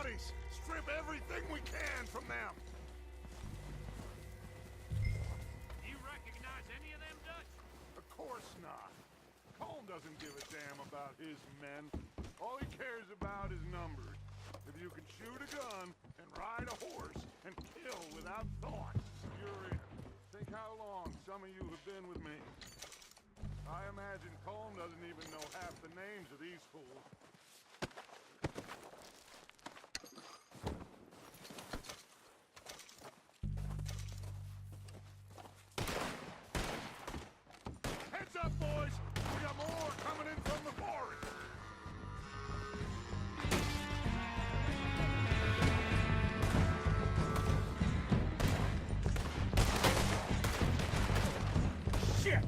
bodies! Strip everything we can from them! You recognize any of them, Dutch? Of course not. Colm doesn't give a damn about his men. All he cares about is numbers. If you can shoot a gun and ride a horse and kill without thought, you're in. Think how long some of you have been with me. I imagine Colm doesn't even know half the names of these fools. Heads up, boys! We got more coming in from the forest! Shit!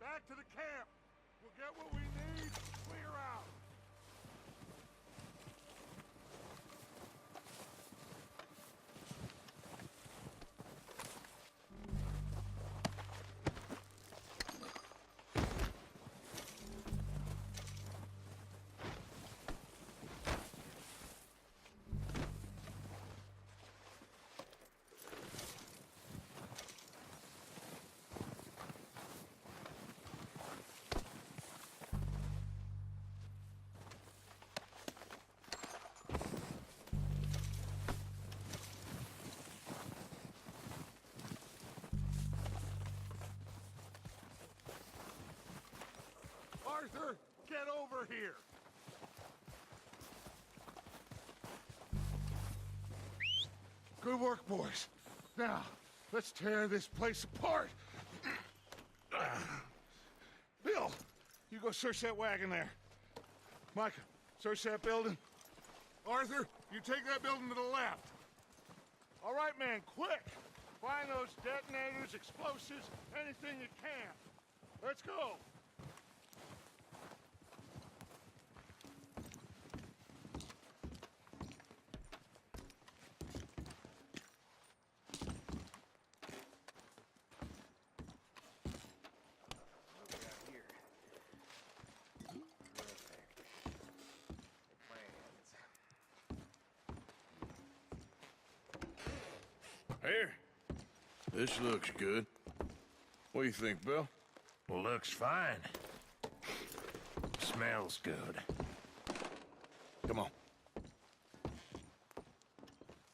Back to the camp. We'll get what we need. Clear out. Arthur, get over here! Good work, boys. Now, let's tear this place apart. Bill, you go search that wagon there. Micah, search that building. Arthur, you take that building to the left. All right, man, quick. Find those detonators, explosives, anything you can. Let's go. Here. This looks good. What do you think, Bill? Looks fine. Smells good. Come on.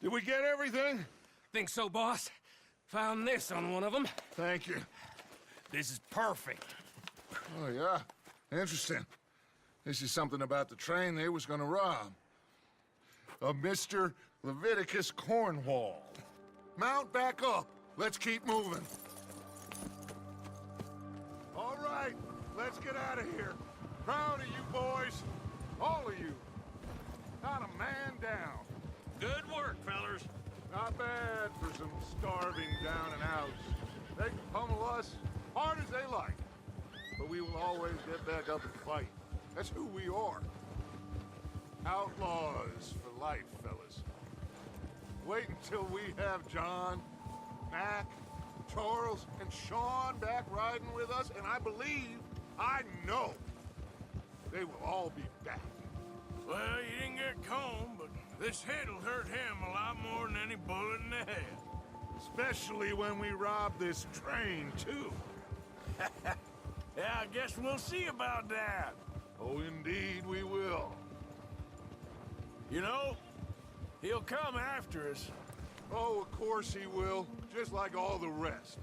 Did we get everything? Think so, boss? Found this on one of them. Thank you. This is perfect. Oh, yeah? Interesting. This is something about the train they was gonna rob. Of Mr. Leviticus Cornwall. Mount back up. Let's keep moving. All right, let's get out of here. Proud of you boys. All of you. Not a man down. Good work, fellers. Not bad for some starving down and outs. They can pummel us hard as they like. But we will always get back up and fight. That's who we are. Outlaws for life, fellas. Wait until we have John, Mac, Charles, and Sean back riding with us, and I know, they will all be back. Well, you didn't get Combe, but this hit'll hurt him a lot more than any bullet in the head. Especially when we rob this train, too. Yeah, I guess we'll see about that. Oh, indeed we will. You know, he'll come after us. Oh, of course he will, just like all the rest.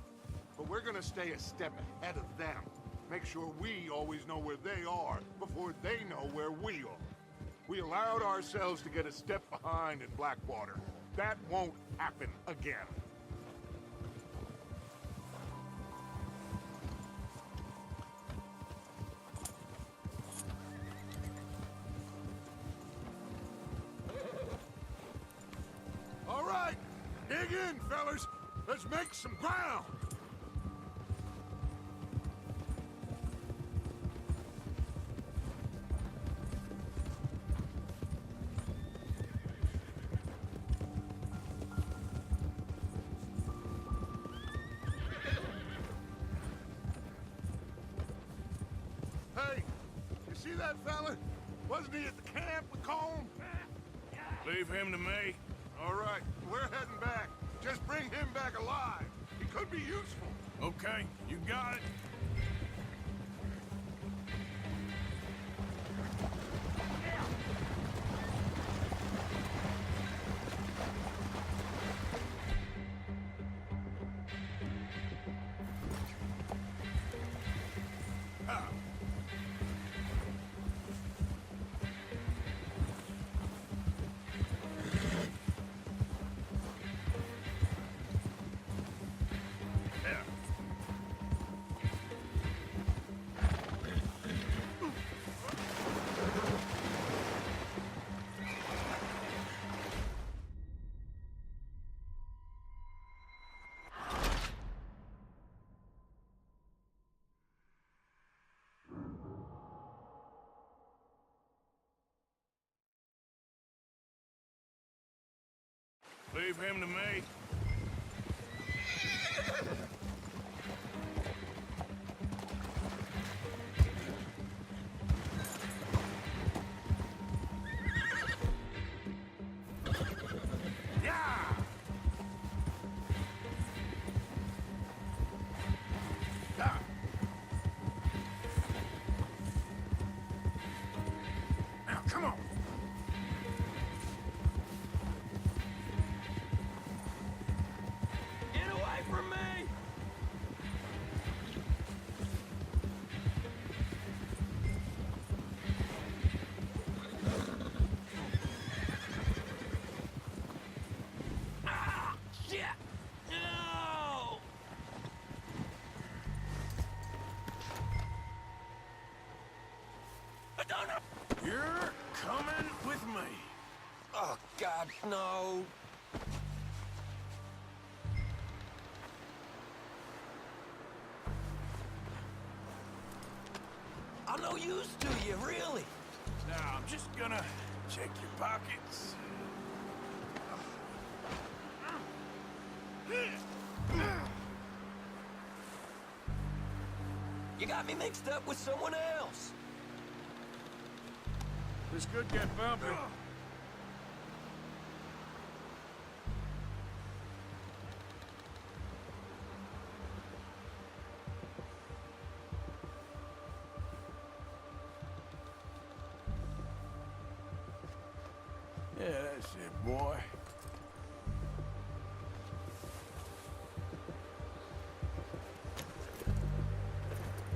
But we're gonna stay a step ahead of them. Make sure we always know where they are before they know where we are. We allowed ourselves to get a step behind in Blackwater. That won't happen again. All right, dig in, fellas. Let's make some ground. Hey, you see that fella? Wasn't he at the camp with Combe? Leave him to me. All right, we're heading back. Just bring him back alive. He could be useful. Okay, you got it. Leave him to me. Yeah! Ah. Now, come on. Get away from me! Ah! Shit! No! use to you, really. Now, I'm just gonna check your pockets. You got me mixed up with someone else. This could get bumpy. Yeah, that's it, boy.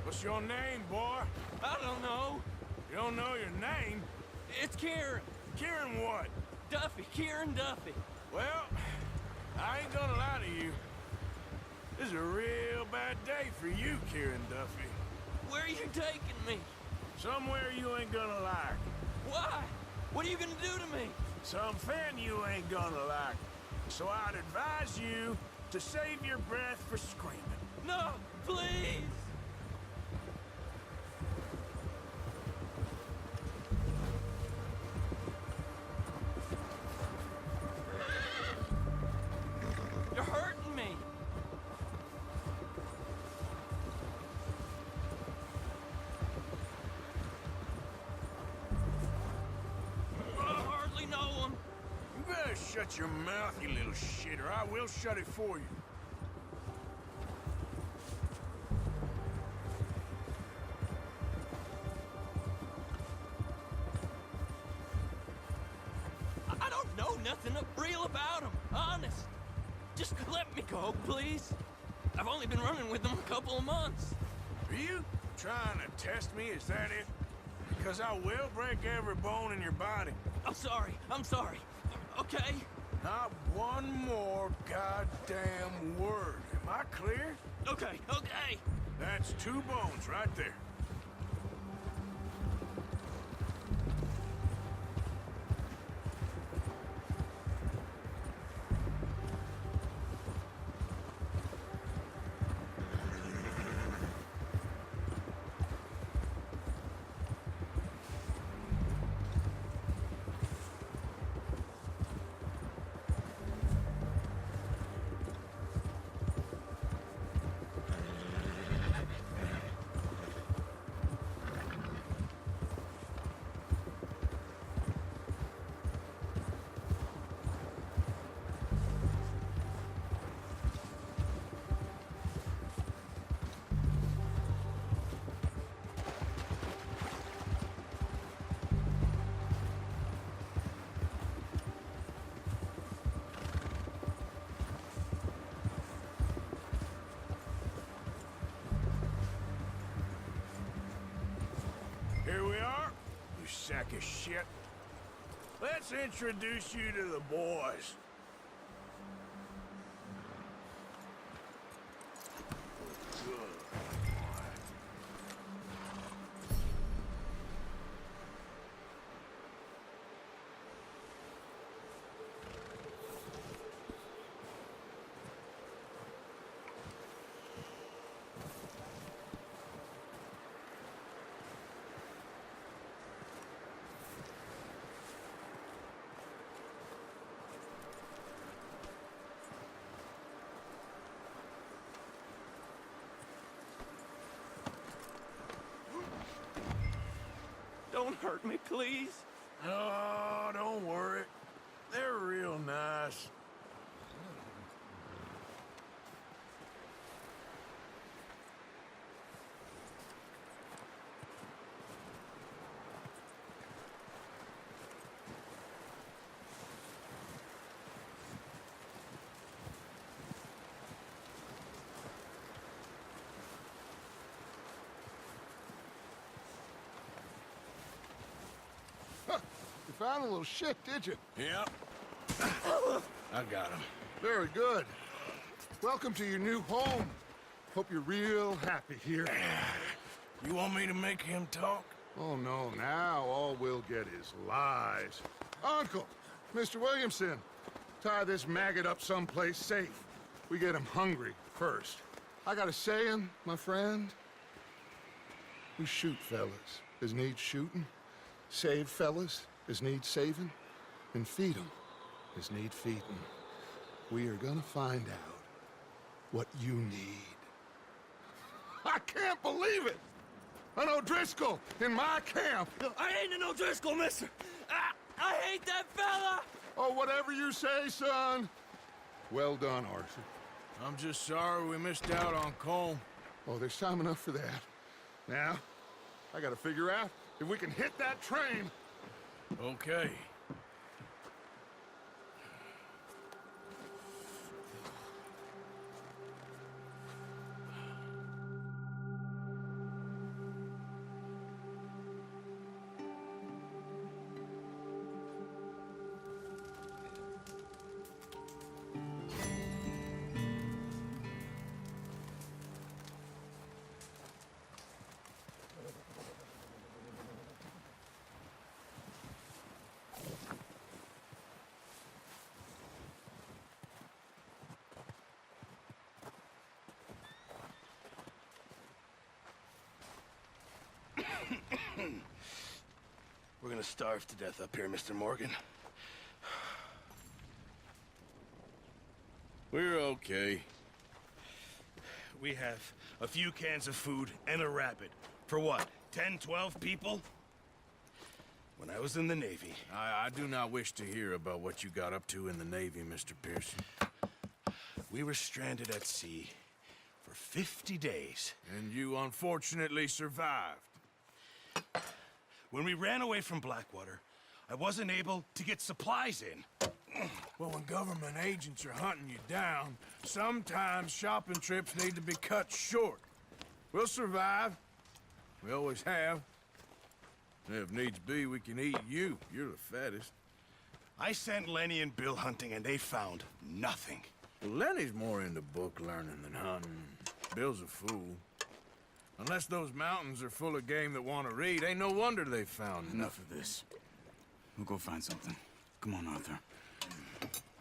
What's your name, boy? I don't know. You don't know your name? It's Kieran. Kieran what? Duffy. Kieran Duffy. Well, I ain't gonna lie to you. This is a real bad day for you, Kieran Duffy. Where are you taking me? Somewhere you ain't gonna like. Why? What are you gonna do to me? Something you ain't gonna like. So I'd advise you to save your breath for screaming. No, please. You're hurting me. I hardly know him. You better shut your mouth, you little shit, or I will shut it for you. I don't know nothing real about him, honest. Just let me go, please. I've only been running with them a couple of months. Are you trying to test me? Is that it? Because I will break every bone in your body. I'm sorry. Okay? Not one more goddamn word. Am I clear? Okay. That's 2 bones right there. Here we are, you sack of shit. Let's introduce you to the boys. Don't hurt me, please. Oh, don't worry. They're real nice. You found a little shit, did you? Yep. I got him. Very good. Welcome to your new home. Hope you're real happy here. You want me to make him talk? Oh, no, now all we'll get is lies. Uncle, Mr. Williamson, tie this maggot up someplace safe. We get him hungry first. I got a saying, my friend. We shoot fellas as need shooting, save fellas as need saving, and feed 'em as need feeding. We are gonna find out what you need. I can't believe it! An O'Driscoll in my camp! I ain't an O'Driscoll, mister! I hate that fella! Oh, whatever you say, son. Well done, Arthur. I'm just sorry we missed out on Colm. Oh, there's time enough for that. Now, I gotta figure out if we can hit that train. Okay. We're gonna starve to death up here, Mr. Morgan. We're okay. We have a few cans of food and a rabbit. For what, 10, 12 people? When I was in the Navy... I do not wish to hear about what you got up to in the Navy, Mr. Pearson. We were stranded at sea for 50 days. And you unfortunately survived. When we ran away from Blackwater, I wasn't able to get supplies in. Well, when government agents are hunting you down, sometimes shopping trips need to be cut short. We'll survive. We always have. If needs be, we can eat you. You're the fattest. I sent Lenny and Bill hunting, and they found nothing. Well, Lenny's more into book learning than hunting. Bill's a fool. Unless those mountains are full of game that want to read, ain't no wonder they found Enough of this. We'll go find something. Come on, Arthur.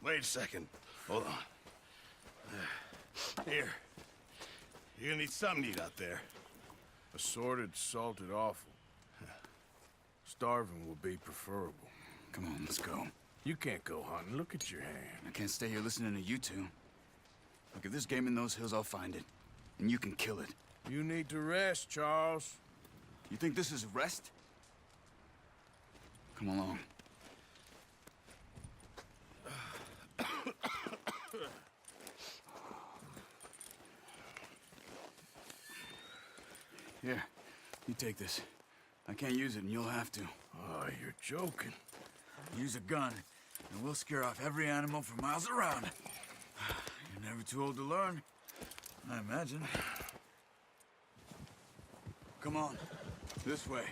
Wait a second. Hold on. Here. You're gonna need something to eat out there. Assorted, salted offal. Starving will be preferable. Come on, let's go. You can't go hunting. Look at your hand. I can't stay here listening to you two. Look, if there's game in those hills, I'll find it. And you can kill it. You need to rest, Charles. You think this is rest? Come along. Here, you take this. I can't use it, and you'll have to. Oh, you're joking. Use a gun, and we'll scare off every animal for miles around. You're never too old to learn, I imagine. Come on, this way.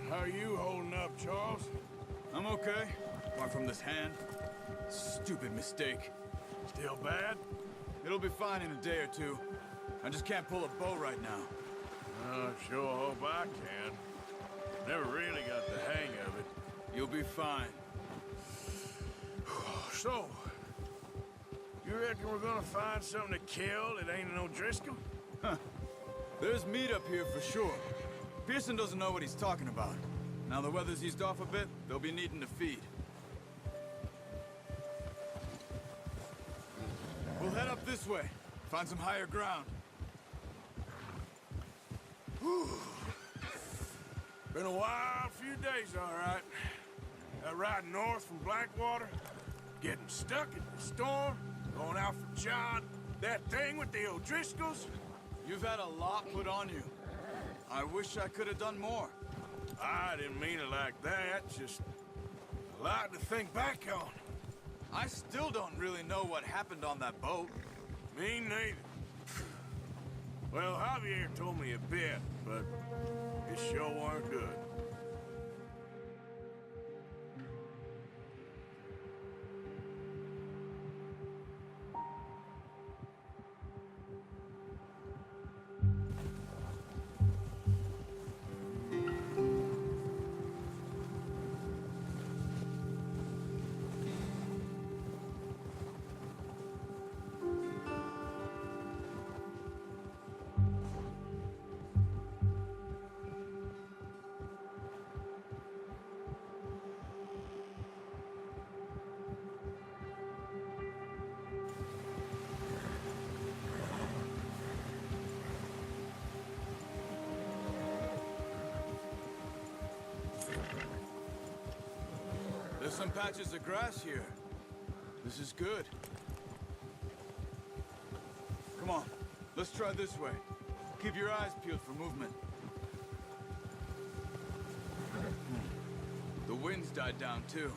How are you holding up, Charles? I'm okay. Apart from this hand. Stupid mistake. Still bad? It'll be fine in a day or two. I just can't pull a bow right now. Sure hope I can. Never really got the hang of it. You'll be fine. So, you reckon we're gonna find something to kill that ain't an O'Driscoll? There's meat up here for sure. Pearson doesn't know what he's talking about. Now the weather's eased off a bit, they'll be needing to feed. We'll head up this way. Find some higher ground. Been a wild few days, all right. That ride north from Blackwater, getting stuck in the storm, going out for John, that thing with the O'Driscolls. You've had a lot put on you. I wish I could have done more. I didn't mean it like that, just a lot to think back on. I still don't really know what happened on that boat. Me neither. Well, Javier told me a bit, but it sure weren't good. some patches of grass here. This is good. Come on, let's try this way. Keep your eyes peeled for movement. The wind's died down too.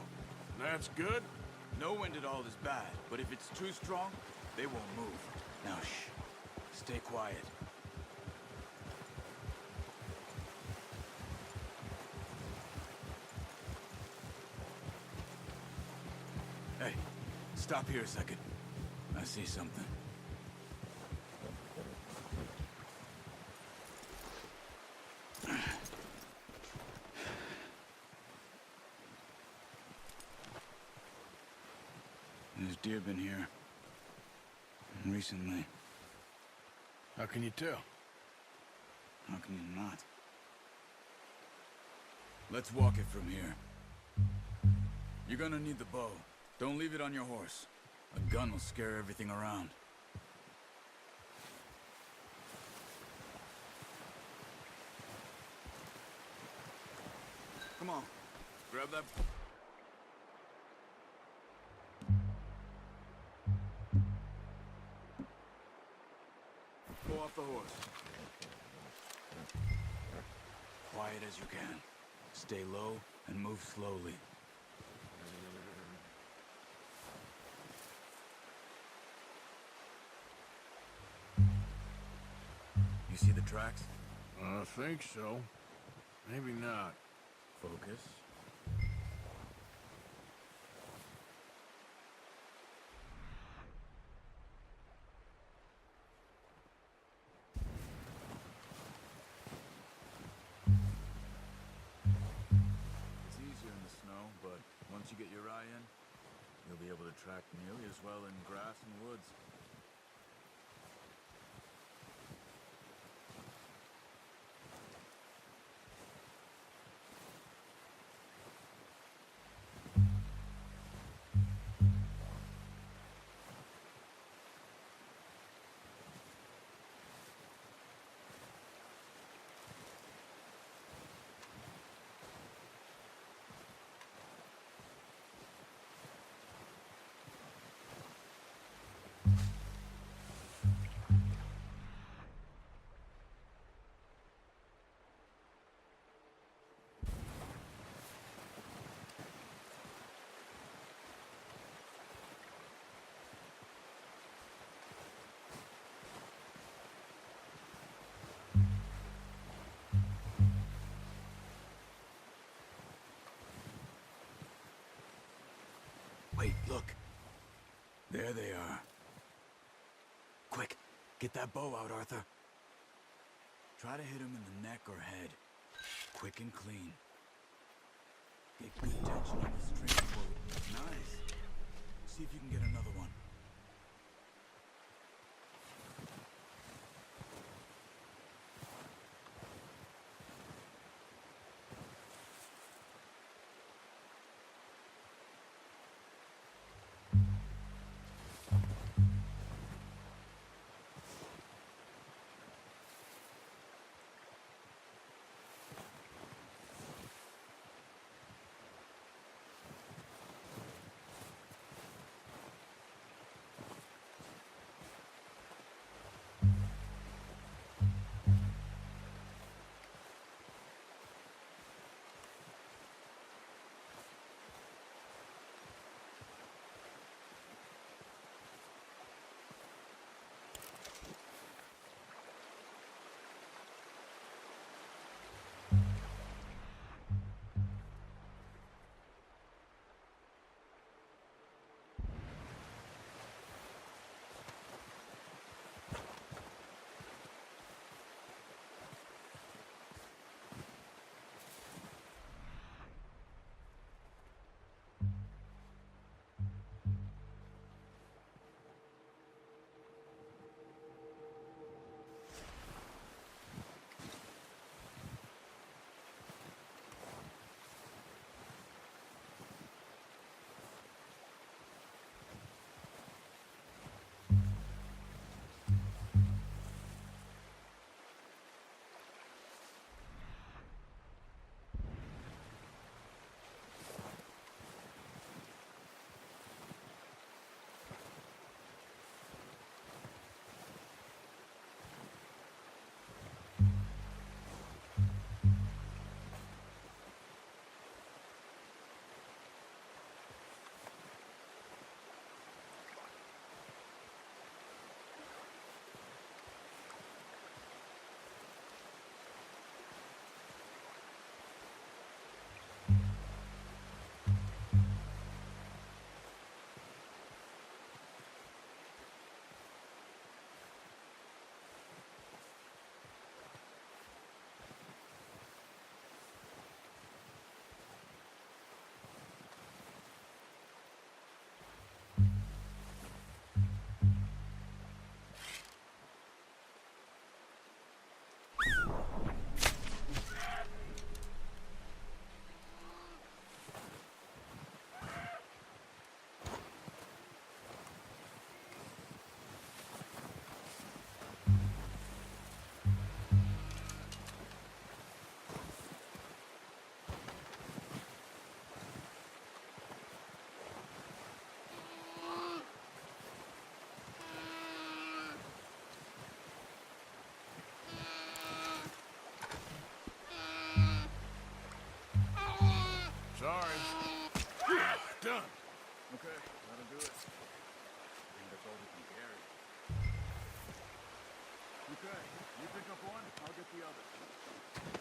That's good. No wind at all is bad, but if it's too strong, they won't move. Now shh. Stay quiet. Hey, stop here a second. I see something. There's deer been here. Recently. How can you tell? How can you not? Let's walk it from here. You're gonna need the bow. Don't leave it on your horse. A gun will scare everything around. Come on. Grab that... Go off the horse. Quiet as you can. Stay low and move slowly. You see the tracks? I think so. Maybe not. Focus. It's easier in the snow, but once you get your eye in, you'll be able to track nearly as well in grass and woods. Wait, look. There they are. Quick, get that bow out, Arthur. Try to hit him in the neck or head. Quick and clean. Get good tension on the string. Nice. See if you can get another one.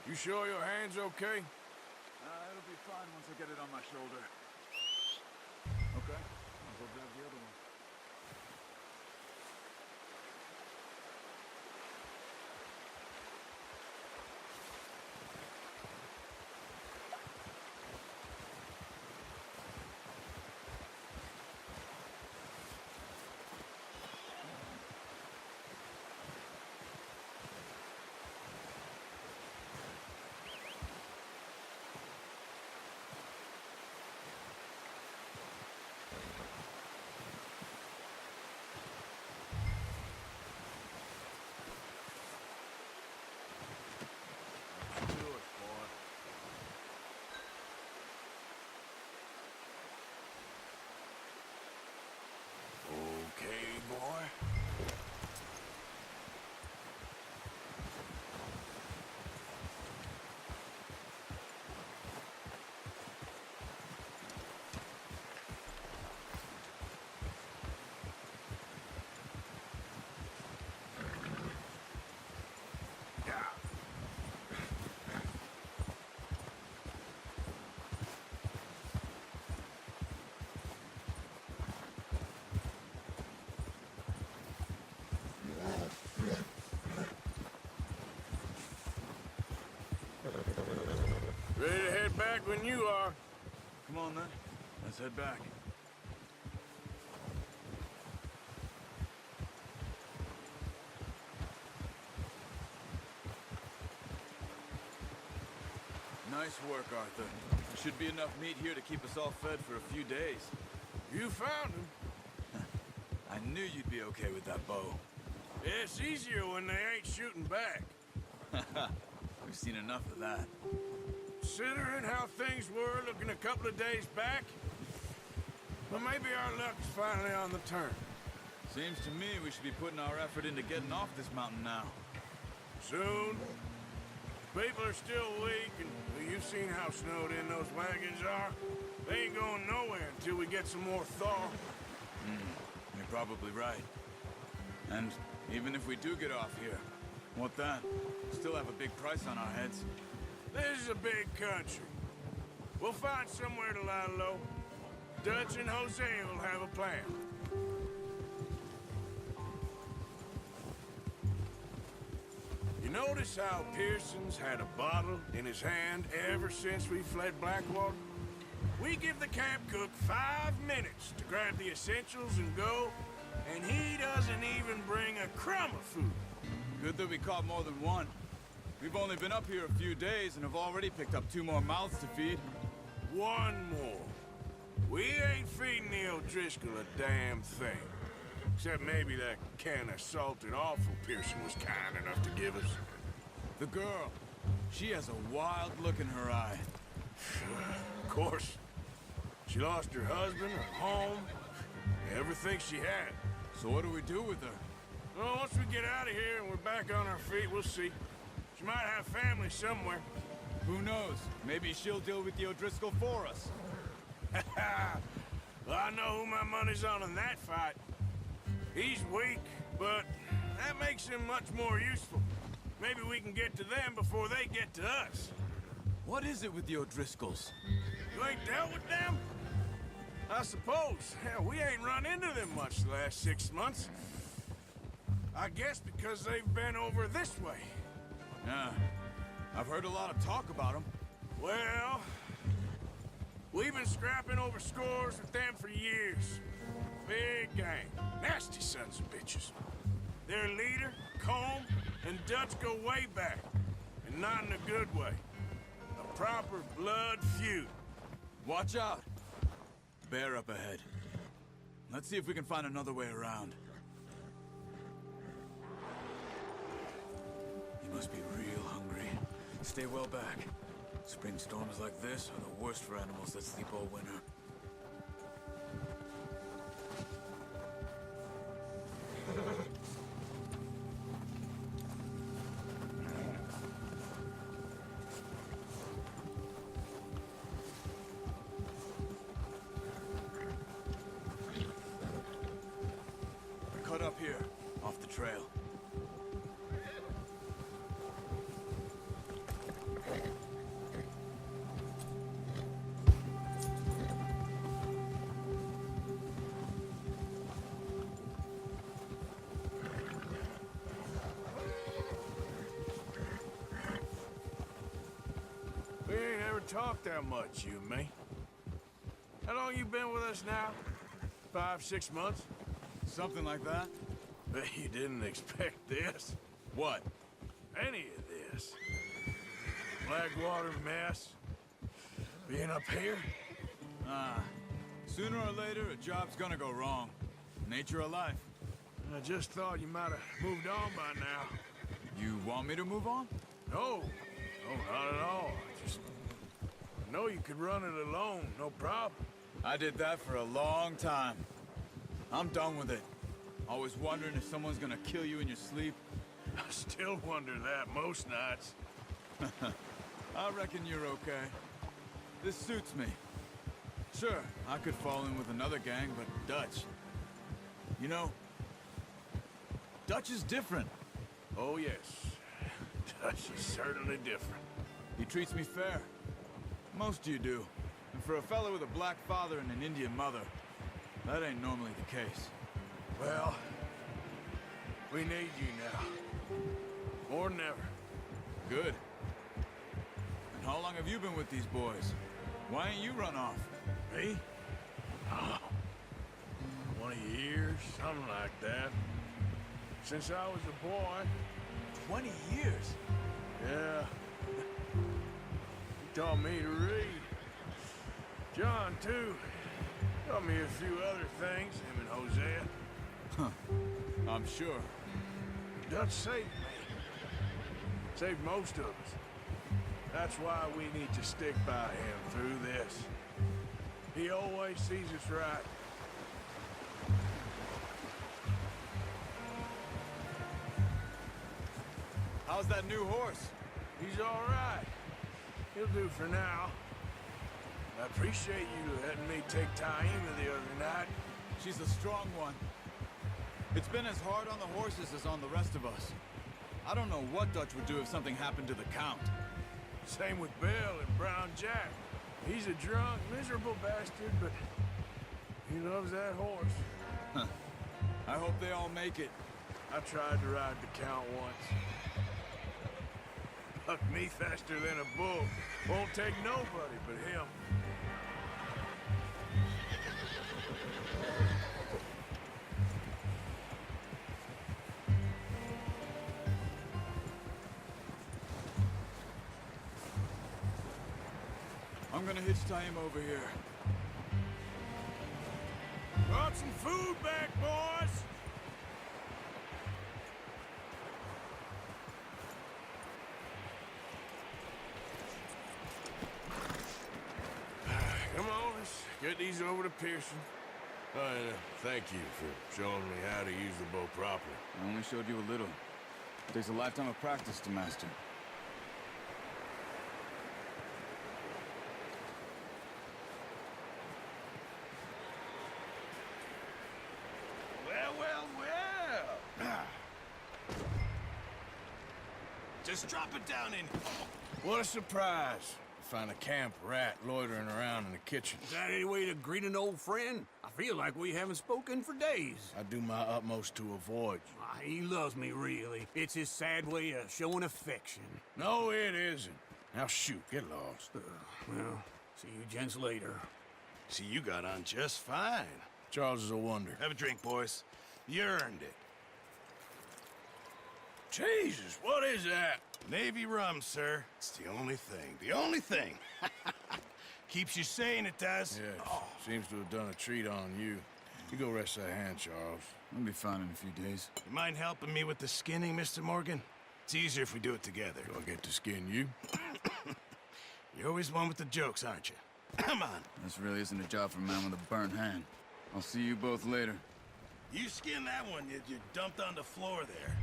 You sure your hand's okay? It'll be fine once I get it on my shoulder. Okay, I'll go grab the other one. Okay, boy. Ready to head back when you are. Come on, then. Let's head back. Nice work, Arthur. There should be enough meat here to keep us all fed for a few days. You found him. I knew you'd be okay with that bow. It's easier when they ain't shooting back. We've seen enough of that. Considering how things were looking a couple of days back, well, maybe our luck's finally on the turn. Seems to me we should be putting our effort into getting off this mountain now. Soon. People are still weak, and well, you've seen how snowed in those wagons are. They ain't going nowhere until we get some more thaw. You're probably right. And even if we do get off here, what then? Still have a big price on our heads. This is a big country. We'll find somewhere to lie low. Dutch and Jose will have a plan. You notice how Pearson's had a bottle in his hand ever since we fled Blackwater? We give the camp cook 5 minutes to grab the essentials and go, and he doesn't even bring a crumb of food. Good that we caught more than one. We've only been up here a few days and have already picked up 2 more mouths to feed. One more. We ain't feeding the O'Driscoll a damn thing. Except maybe that can of salted offal Pearson was kind enough to give us. The girl. She has a wild look in her eye. Of course. She lost her husband, her home, everything she had. So what do we do with her? Well, once we get out of here and we're back on our feet, we'll see. She might have family somewhere. Who knows? Maybe she'll deal with the O'Driscoll for us. Well, I know who my money's on in that fight. He's weak, but that makes him much more useful. Maybe we can get to them before they get to us. What is it with the O'Driscolls? You ain't dealt with them? I suppose. Hell, we ain't run into them much the last 6 months. I guess because they've been over this way. Yeah, I've heard a lot of talk about them. Well, we've been scrapping over scores with them for years. Big gang. Nasty sons of bitches. Their leader, Combe, and Dutch go way back. And not in a good way. A proper blood feud. Watch out! Bear up ahead. Let's see if we can find another way around. You must be real hungry. Stay well back. Spring storms like this are the worst for animals that sleep all winter. Cut up here, off the trail. talk that much, you and me. How long you been with us now? 5, 6 months? Something like that? Bet you didn't expect this. What? Any of this. Blackwater mess. Being up here? Sooner or later, a job's gonna go wrong. Nature of life. I just thought you might have moved on by now. You want me to move on? No. No, not at all. I know you could run it alone, no problem. I did that for a long time. I'm done with it. Always wondering if someone's gonna kill you in your sleep. I still wonder that most nights. I reckon you're okay. This suits me. Sure, I could fall in with another gang, but Dutch... You know, Dutch is different. Oh, yes. Dutch is certainly different. He treats me fair. Most of you do. And for a fellow with a black father and an Indian mother, that ain't normally the case. Well, we need you now. More than ever. Good. And how long have you been with these boys? Why ain't you run off? Me? Oh, 20 years, something like that. Since I was a boy. 20 years? Yeah. He taught me to read. John, too. Taught me a few other things, him and Hosea. Huh. I'm sure. Dutch saved me. Saved most of us. That's why we need to stick by him through this. He always sees us right. How's that new horse? He's all right. He'll do for now. I appreciate you letting me take Taima the other night. She's a strong one. It's been as hard on the horses as on the rest of us. I don't know what Dutch would do if something happened to the Count. Same with Bill and Brown Jack. He's a drunk, miserable bastard, but he loves that horse. Huh. I hope they all make it. I tried to ride the Count once. Bucked me faster than a bull. Won't take nobody but him. I'm gonna hitch Taima over here. Brought some food back, boys! Come on, let's get these over to Pearson. Thank you for showing me how to use the bow properly. I only showed you a little. It takes a lifetime of practice to master. Just drop it down in. What a surprise. Find a camp rat loitering around in the kitchen. Is that any way to greet an old friend? I feel like we haven't spoken for days. I do my utmost to avoid you. He loves me, really. It's his sad way of showing affection. No, it isn't. Now shoot, get lost. Well, see you gents later. See, you got on just fine. Charles is a wonder. Have a drink, boys. You earned it. Jesus, what is that? Navy rum, sir. It's the only thing. The only thing. Keeps you sane, it does. Yes, seems to have done a treat on you. You go rest that hand, Charles. I'll be fine in a few days. You mind helping me with the skinning, Mr. Morgan? It's easier if we do it together. Do I get to skin you? You're always one with the jokes, aren't you? Come on. This really isn't a job for a man with a burnt hand. I'll see you both later. You skin that one you dumped on the floor there.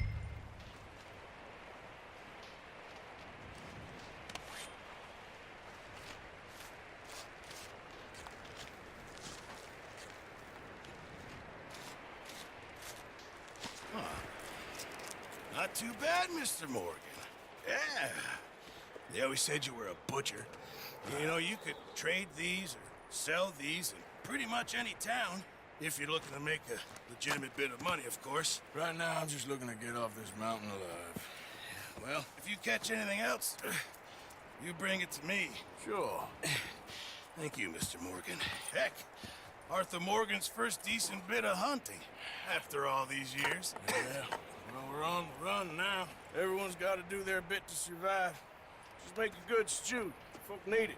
Not too bad, Mr. Morgan. Yeah. They always said you were a butcher. You know, you could trade these or sell these in pretty much any town, if you're looking to make a legitimate bit of money, of course. Right now, I'm just looking to get off this mountain alive. Well, if you catch anything else, you bring it to me. Sure. Thank you, Mr. Morgan. Heck, Arthur Morgan's first decent bit of hunting after all these years. Yeah, well, we're on the run now. Everyone's got to do their bit to survive. Just make a good stew. Folk need it.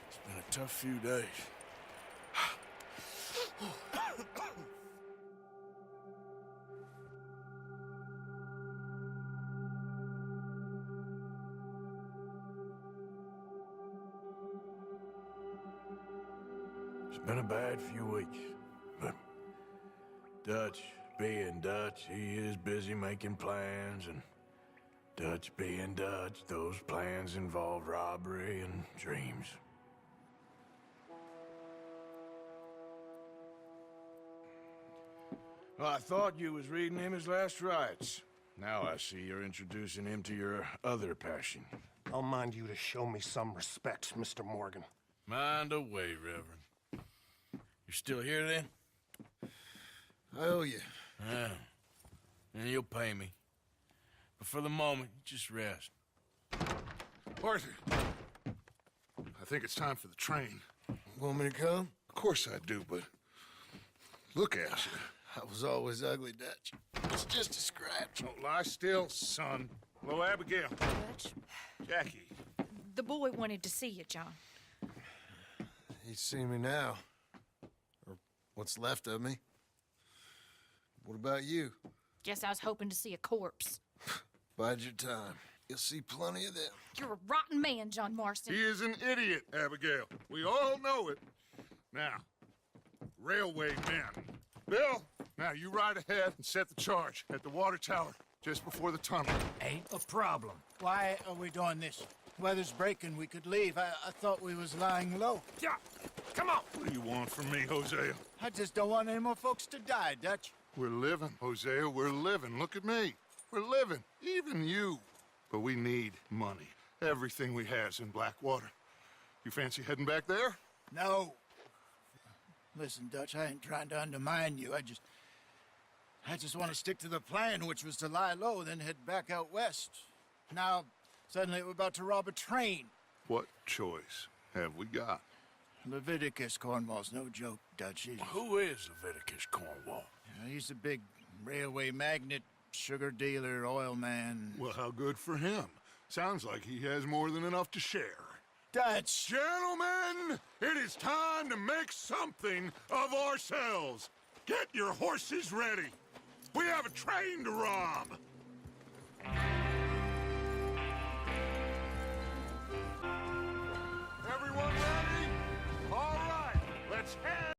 It's been a tough few days. It's been a bad few weeks, but Dutch being Dutch, he is busy making plans, and Dutch being Dutch, those plans involve robbery and dreams. Well, I thought you was reading him his last rites. Now I see you're introducing him to your other passion. I'll mind you to show me some respect, Mr. Morgan. Mind away, Reverend. You still here, then? I owe you. Yeah. And you'll pay me. But for the moment, just rest. Arthur, I think it's time for the train. Want me to come? Of course I do, but look at you. I was always ugly, Dutch. It's just a scratch. Don't lie still, son. Hello, Abigail. Dutch, Jackie. the boy wanted to see you, John. He's seen me now. Or what's left of me. What about you? Guess I was hoping to see a corpse. Bide your time. You'll see plenty of them. You're a rotten man, John Marston. He is an idiot, Abigail. We all know it. Now, railway men. Bill, now you ride ahead and set the charge at the water tower just before the tunnel. Ain't a problem. Why are we doing this? Weather's breaking. We could leave. I thought we was lying low. Yeah, come on. What do you want from me, Hosea? I just don't want any more folks to die, Dutch. We're living, Hosea. We're living. Look at me. We're living. Even you. But we need money. Everything we has in Blackwater. You fancy heading back there? No. Listen, Dutch, I ain't trying to undermine you. I just want to stick to the plan, which was to lie low, then head back out west. Now, suddenly we're about to rob a train. What choice have we got? Leviticus Cornwall's no joke, Dutch. Who is Leviticus Cornwall? He's a big railway magnate, sugar dealer, oil man. Well, how good for him. Sounds like he has more than enough to share. Dutch! Gentlemen, it is time to make something of ourselves. Get your horses ready. We have a train to rob.